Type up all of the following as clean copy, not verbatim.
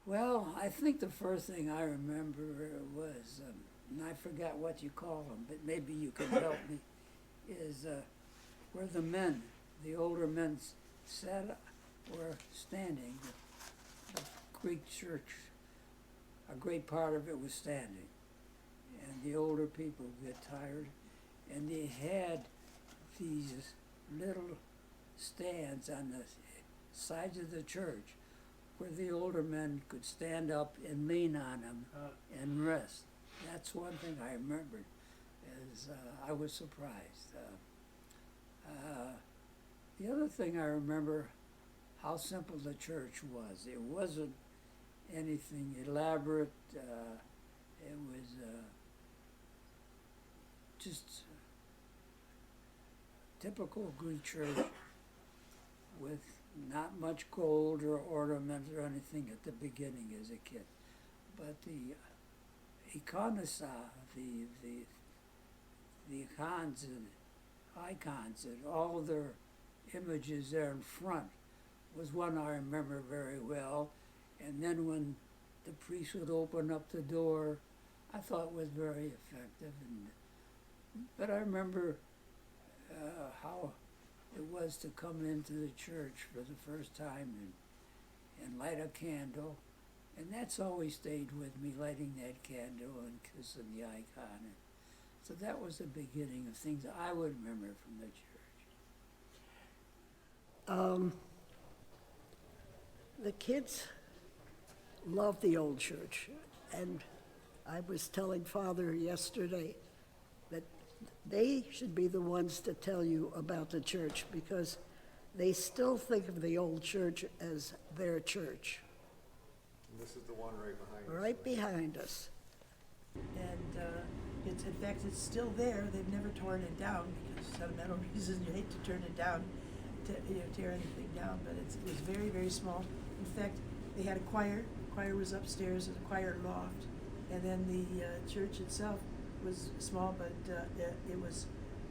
Well, I think the first thing I remember was, and I forgot what you call them, but maybe you can help me, is where the men, the older men sat, were standing. The Greek church, a great part of it was standing. And the older people get tired, and they had these little stands on the sides of the church where the older men could stand up and lean on them and rest. That's one thing I remembered, is I was surprised. The other thing I remember, how simple the church was. It wasn't anything elaborate. It was just typical Greek church with not much gold or ornaments or anything at the beginning as a kid. But the iconostase, the icons and all their images there in front was one I remember very well. And then when the priest would open up the door, I thought it was very effective. But I remember how it was to come into the church for the first time and light a candle. And that's always stayed with me, lighting that candle and kissing the icon. And so that was the beginning of things I would remember from the church. The kids love the old church, and I was telling Father yesterday that they should be the ones to tell you about the church, because they still think of the old church as their church. And this is the one right behind us. Right behind us. And it's, in fact, it's still there. They've never torn it down, because sentimental reasons, you hate to turn it down, tear anything down, but it was very, very small. In fact, they had a choir. The choir was upstairs, and a choir loft. And then the church itself was small, but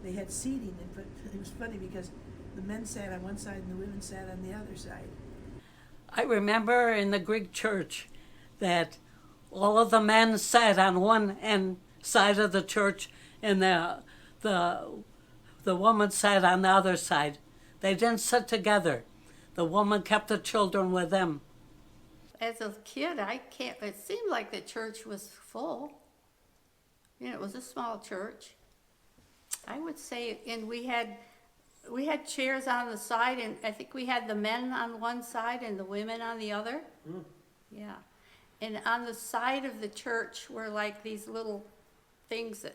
they had seating, but it was funny because the men sat on one side and the women sat on the other side. I remember in the Greek church that all of the men sat on one end side of the church, and the woman sat on the other side. They didn't sit together. The woman kept the children with them. As a kid, it seemed like the church was full. You know, it was a small church. I would say, and we had chairs on the side, and I think we had the men on one side and the women on the other. Mm. Yeah. And on the side of the church were like these little things,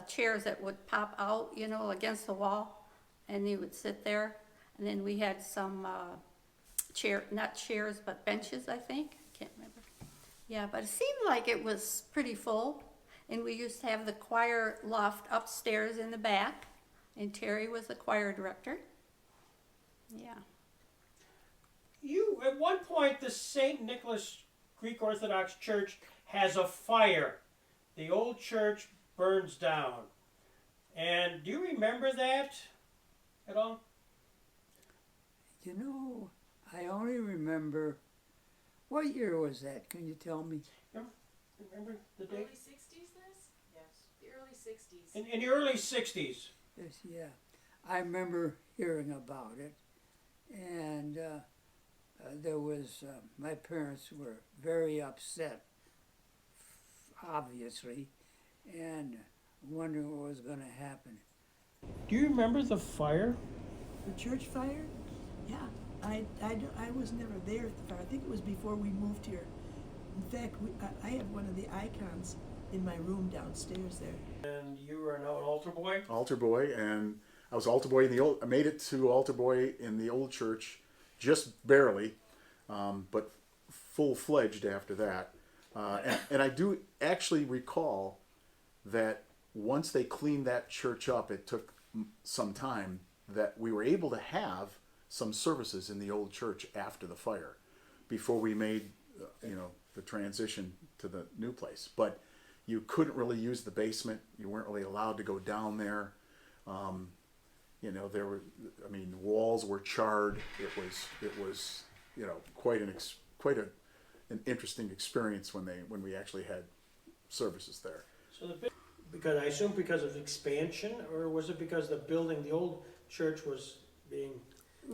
chairs that would pop out, you know, against the wall, and you would sit there. And then we had some not chairs, but benches, I think. Can't remember. Yeah, but it seemed like it was pretty full. And we used to have the choir loft upstairs in the back. And Terry was the choir director. Yeah. At one point, the St. Nicholas Greek Orthodox Church has a fire. The old church burns down. And do you remember that at all? You know, I only remember, what year was that? Can you tell me? Remember the date? Early 60s, this? Yes. The early 60s. In the early 60s. Yes, yeah. I remember hearing about it. And there was, my parents were very upset, obviously, and wondering what was going to happen. Do you remember the fire? The church fire? Yeah. I was never there at the fire. I think it was before we moved here. In fact, I have one of the icons in my room downstairs there. And you were now an altar boy? Altar boy, and I was altar boy in the old. I made it to altar boy in the old church, just barely, but full-fledged after that. And I do actually recall that once they cleaned that church up, it took some time, that we were able to have some services in the old church after the fire, before we made, the transition to the new place. But you couldn't really use the basement. You weren't really allowed to go down there. There were, walls were charred. It was, quite an an interesting experience when we actually had services there. So because I assume because of expansion, or was it because the building, the old church was being?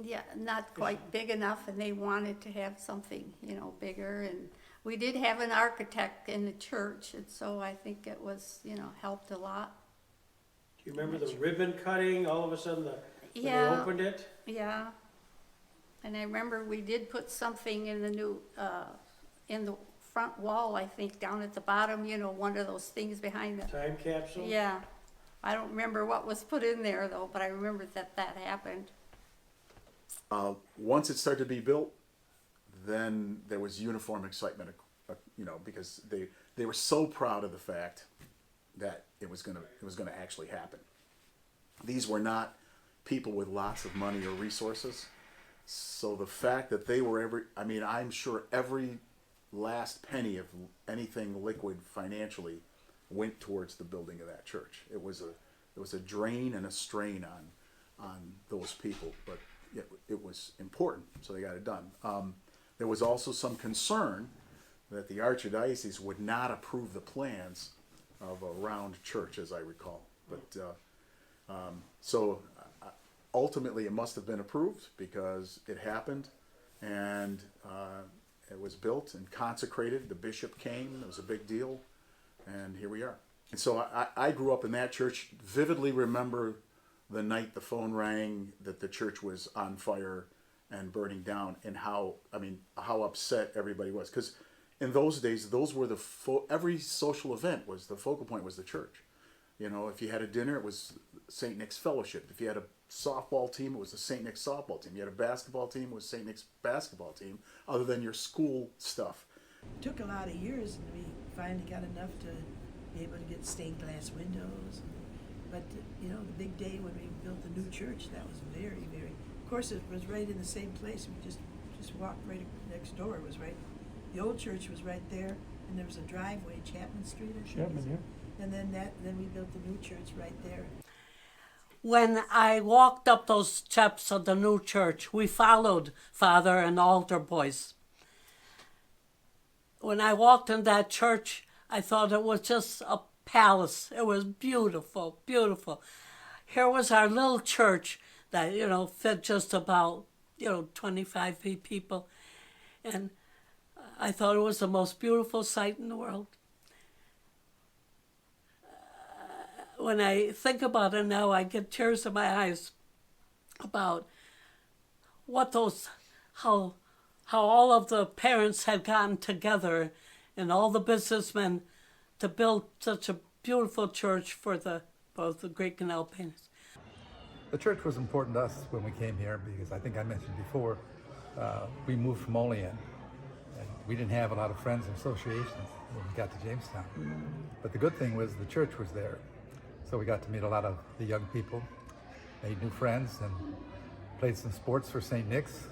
Yeah, not quite big enough, and they wanted to have something, bigger. And we did have an architect in the church, and so I think it was, helped a lot. Do you remember the ribbon cutting? All of a sudden, when they opened it. Yeah, and I remember we did put something in the new, in the front wall, I think, down at the bottom. One of those things behind the Time capsule. Yeah, I don't remember what was put in there though, but I remember that happened. Once it started to be built, then there was uniform excitement, because they were so proud of the fact that it was gonna actually happen. These were not people with lots of money or resources, so the fact that they were I'm sure every last penny of anything liquid financially went towards the building of that church. It was a drain and a strain on those people, but it was important, so they got it done. There was also some concern that the Archdiocese would not approve the plans of a round church, as I recall. But so ultimately, it must have been approved because it happened, and it was built and consecrated. The bishop came; it was a big deal, and here we are. And so I grew up in that church. Vividly remember the night the phone rang that the church was on fire and burning down, and how upset everybody was. Because in those days, those were every social event was the focal point was the church. If you had a dinner, it was St. Nick's Fellowship. If you had a softball team, it was the St. Nick's softball team. You had a basketball team, it was St. Nick's basketball team, other than your school stuff. It took a lot of years, and we finally got enough to be able to get stained glass windows. But the big day when we built the new church, that was very, very. Of course, it was right in the same place. We just walked right next door. It was right. The old church was right there, and there was a driveway, Chapman Street, I think. Chapman, yeah. And then we built the new church right there. When I walked up those steps of the new church, we followed Father and altar boys. When I walked in that church, I thought it was just a palace. It was beautiful, beautiful. Here was our little church that, fit just about, 25 people. And I thought it was the most beautiful sight in the world. When I think about it now, I get tears in my eyes about how all of the parents had gotten together and all the businessmen to build such a beautiful church for both the Greek and Albanians. The church was important to us when we came here because I think I mentioned before, we moved from Olean. And we didn't have a lot of friends and associations when we got to Jamestown. But the good thing was the church was there. So we got to meet a lot of the young people, made new friends, and played some sports for St. Nick's.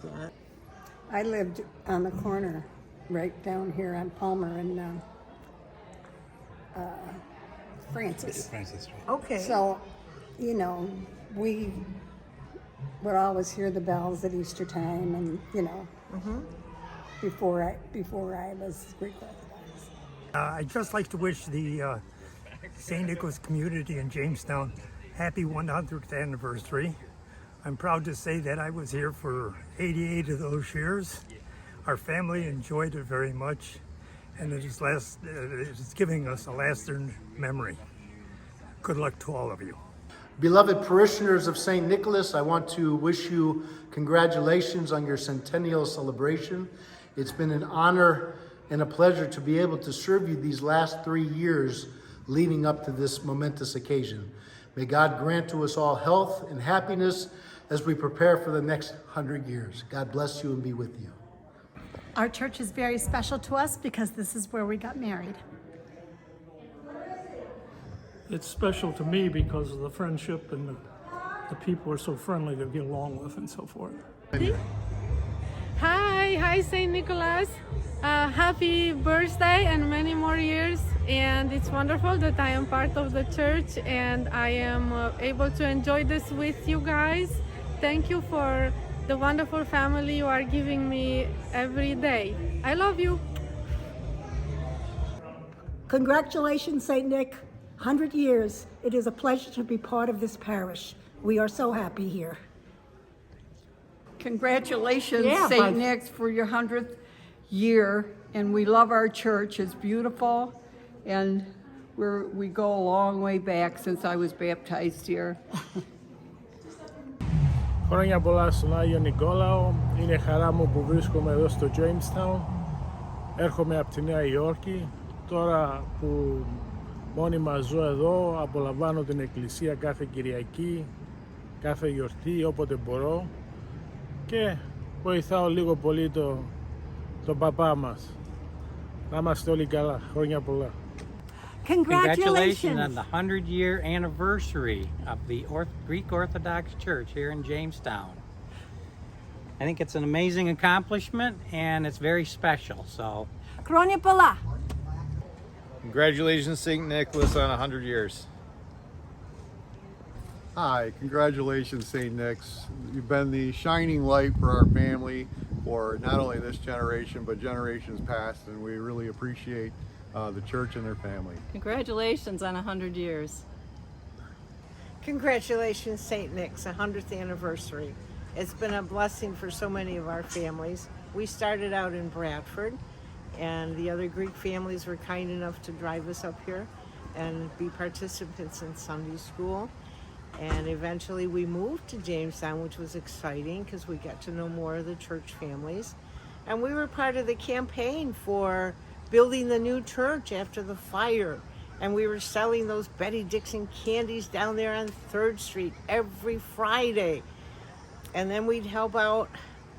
I lived on the corner right down here on Palmer and Francis. Francis Street. Okay. So, we would always hear the bells at Easter time, and before I was Greek Orthodox. I'd just like to wish the St. Nicholas community in Jamestown happy 100th anniversary. I'm proud to say that I was here for 88 of those years. Our family enjoyed it very much, and it is giving us a lasting memory. Good luck to all of you. Beloved parishioners of St. Nicholas, I want to wish you congratulations on your centennial celebration. It's been an honor and a pleasure to be able to serve you these last 3 years leading up to this momentous occasion. May God grant to us all health and happiness as we prepare for the next 100 years. God bless you and be with you. Our church is very special to us because this is where we got married. It's special to me because of the friendship and the people are so friendly to get along with and so forth. Hi, St. Nicholas. Happy birthday and many more years. And it's wonderful that I am part of the church and I am able to enjoy this with you guys. Thank you for the wonderful family you are giving me every day. I love you. Congratulations, St. Nick. 100 years. It is a pleasure to be part of this parish. We are so happy here. Congratulations, Yeah, St. but- Nick's, for your 100th year, and we love our church. It's beautiful, and we go a long way back since I was baptized here. Χρόνια πολλά στον Άγιο Νικόλαο. Είναι χαρά μου που βρίσκομαι εδώ στο Jamestown. Έρχομαι από τη Νέα Υόρκη. Τώρα που μόνιμα ζω εδώ, απολαμβάνω την εκκλησία κάθε Κυριακή, κάθε γιορτή, όποτε μπορώ και βοηθάω λίγο πολύ τον παπά μας. Να είμαστε όλοι καλά. Χρόνια πολλά. Congratulations on the 100-year anniversary of the Greek Orthodox Church here in Jamestown. I think it's an amazing accomplishment and it's very special. So, Χρόνια πολλά. Congratulations, St. Nicholas, on 100 years. Hi, congratulations, St. Nick's. You've been the shining light for our family for not only this generation, but generations past, and we really appreciate the church and their family. Congratulations on 100 years. Congratulations, St. Nick's 100th anniversary. It's been a blessing for so many of our families. We started out in Bradford, and the other Greek families were kind enough to drive us up here and be participants in Sunday school. And eventually we moved to Jamestown, which was exciting because we got to know more of the church families. And we were part of the campaign for building the new church after the fire. And we were selling those Betty Dixon candies down there on 3rd Street every Friday. And then we'd help out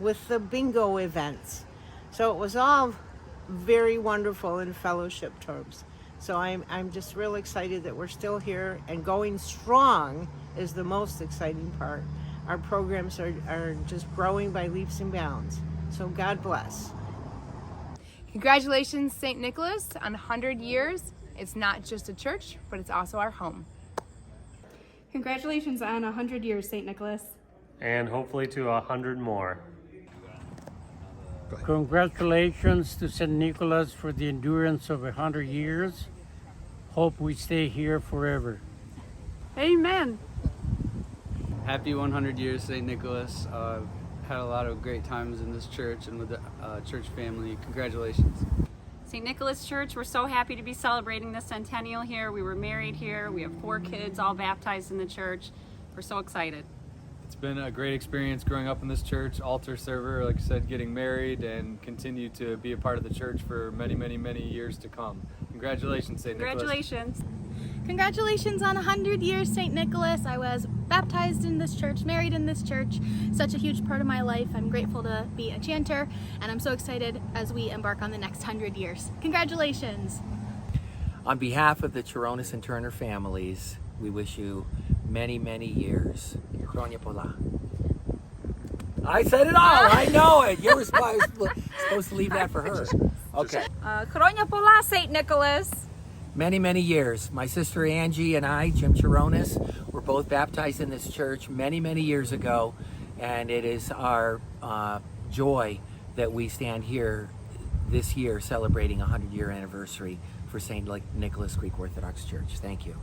with the bingo events. So it was all very wonderful in fellowship terms. So I'm just real excited that we're still here, and going strong is the most exciting part. Our programs are just growing by leaps and bounds. So God bless. Congratulations, St. Nicholas, on 100 years. It's not just a church, but it's also our home. Congratulations on 100 years, St. Nicholas. And hopefully to 100 more. Congratulations to St. Nicholas for the endurance of 100 years. Hope we stay here forever. Amen. Happy 100 years, St. Nicholas. Had a lot of great times in this church and with the church family. Congratulations. St. Nicholas Church, we're so happy to be celebrating the Centennial here. We were married here. We have 4 kids all baptized in the church. We're so excited. It's been a great experience growing up in this church, altar server, like I said, getting married, and continue to be a part of the church for many, many, many years to come. Congratulations, St. Nicholas. Congratulations. Congratulations on 100 years, St. Nicholas. I was baptized in this church, married in this church. Such a huge part of my life. I'm grateful to be a chanter, and I'm so excited as we embark on the next 100 years. Congratulations. On behalf of the Chironis and Turner families, we wish you many, many years. Χρόνια πολλά. I said it all. I know it. You're supposed to leave that for her. Okay. Χρόνια πολλά, St. Nicholas. Many, many years. My sister Angie and I, Jim Chironis, were both baptized in this church many, many years ago, and it is our joy that we stand here this year celebrating a 100-year anniversary for St. Nicholas Greek Orthodox Church. Thank you.